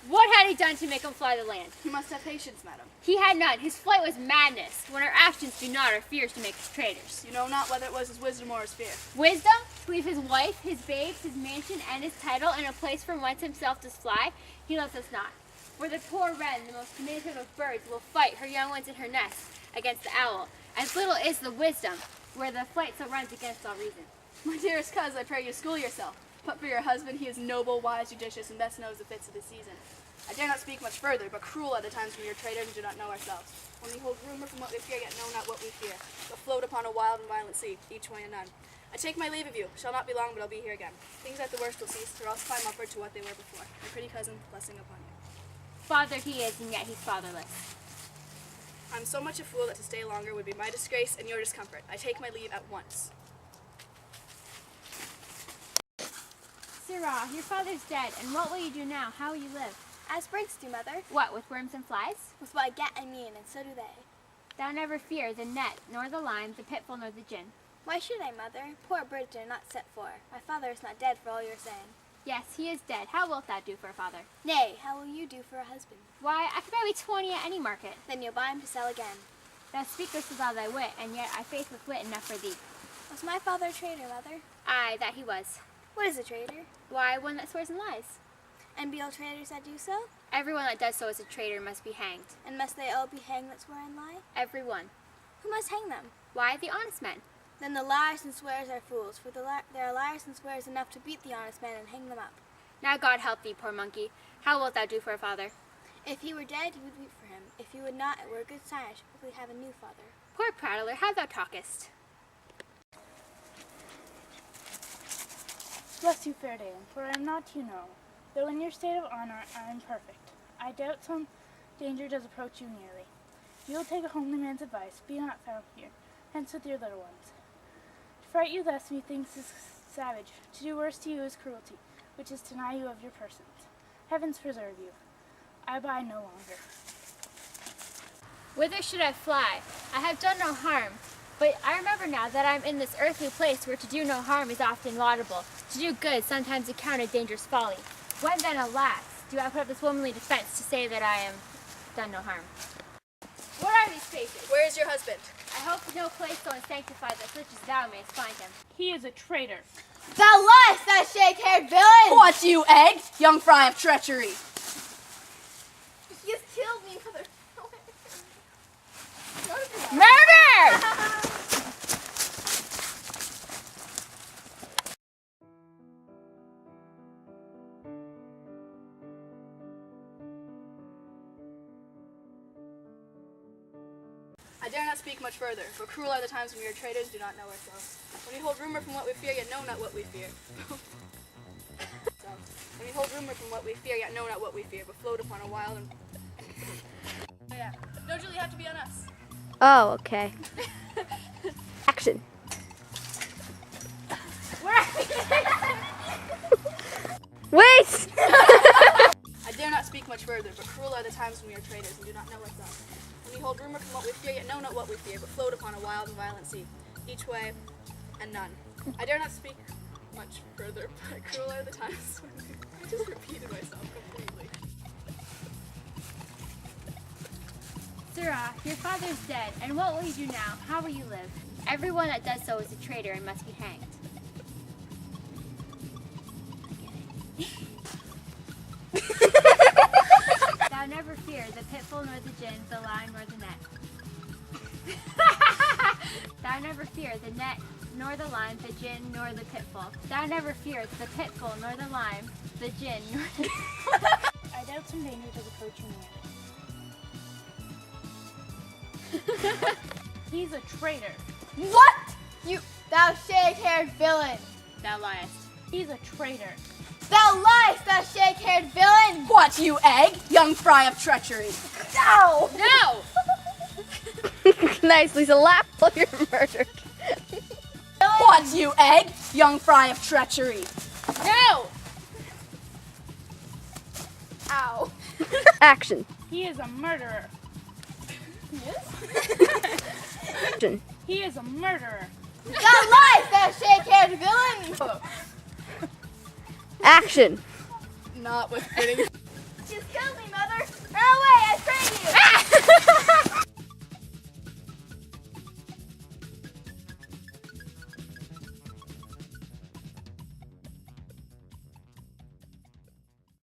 What had he done to make him fly the land? You must have patience, madam. He had none. His flight was madness. When our actions do not, our fears to make us traitors. You know not whether it was his wisdom or his fear. Wisdom? To leave his wife, his babes, his mansion, and his title in a place from whence himself does fly? He loves us not. Where the poor wren, the most diminutive of birds, will fight her young ones in her nest against the owl. As little is the wisdom, where the flight so runs against all reason. My dearest cousin, I pray you school yourself. But for your husband, he is noble, wise, judicious, and best knows the fits of the season. I dare not speak much further, but cruel are the times when we are traitors and do not know ourselves. When we hold rumor from what we fear, yet know not what we fear, but float upon a wild and violent sea, each way and none. I take my leave of you. Shall not be long, but I'll be here again. Things at the worst will cease, or else climb upward to what they were before. My pretty cousin, blessing upon you. Fathered he is, and yet he's fatherless. I'm so much a fool that to stay longer would be my disgrace and your discomfort. I take my leave at once. Sirrah, your father's dead, and what will you do now? How will you live? As birds do, mother. What, with worms and flies? With what I get, I mean, and so do they. Thou never fear the net, nor the lime, the pitfall, nor the gin. Why should I, mother? Poor birds are not set for. My father is not dead for all you're saying. Yes, he is dead. How wilt thou do for a father? Nay, how will you do for a husband? Why, I could buy me 20 at any market. Then you'll buy him to sell again. Thou speakest with all thy wit, and yet I faith with wit enough for thee. Was my father a traitor, mother? Aye, that he was. What is a traitor? Why, one that swears and lies. And be all traitors that do so? Everyone that does so is a traitor must be hanged. And must they all be hanged that swear and lie? Everyone. Who must hang them? Why, the honest men. Then the liars and swears are fools, for there are liars and swears enough to beat the honest men and hang them up. Now God help thee, poor monkey. How wilt thou do for a father? If he were dead, you would weep for him. If he would not, it were a good sign. I should hopefully have a new father. Poor prattler, how thou talkest. Bless you, fair dame, for I am not, you know, though in your state of honor I am perfect. I doubt some danger does approach you nearly. You will take a homely man's advice, be not found here, hence with your little ones. To fright you thus, methinks is savage, to do worse to you is cruelty, which is to deny you of your persons. Heavens preserve you. I abide no longer. Whither should I fly? I have done no harm, but I remember now that I am in this earthly place where to do no harm is often laudable, to do good sometimes accounted dangerous folly. When then, alas, do I put up this womanly defense to say that I am done no harm? What are these faces? Where is your husband? I hope no place so unsanctified that such as thou mayest find him. He is a traitor. Thou liest, thou shake-haired villain! What, you egg, young fry of treachery? He has killed me, mother. Murder! I dare not speak much further, for cruel are the times when we are traitors do not know ourselves. When we hold rumor from what we fear, yet know not what we fear. When we hold rumor from what we fear, yet know not what we fear, but float upon a wild and... Oh yeah. No, Julie, you have to be on us. Oh, okay. Action. Wait! I dare not speak much further, but cruel are the times when we are traitors and do not know ourselves. When we hold rumor from what we fear, yet know not what we fear, but float upon a wild and violent sea, each way and none. I dare not speak much further, but cruel are the times when I just repeated myself completely. Sirrah, your father's dead, and what will you do now? How will you live? Everyone that does so is a traitor and must be hanged. Thou never fear the pitfall nor the gin, the line nor the net. Thou never fear the net nor the lime, the gin nor the pitfall. Thou never fear the pitfall nor the lime, the gin nor the... I doubt some danger does approach you nearly. He's a traitor. What? Thou shake-haired villain! Thou liest. He's a traitor. Thou liest, thou shake-haired villain! What, you egg, young fry of treachery? No! No! Nice, Lisa, laugh while you're murdered. What, you egg, young fry of treachery? No! Ow. Action. He is a murderer. Action. He is a murderer. Thou liest, thou shake-haired villain! Action. Not with fitting. She has killed me, Mother! Run away, I pray you!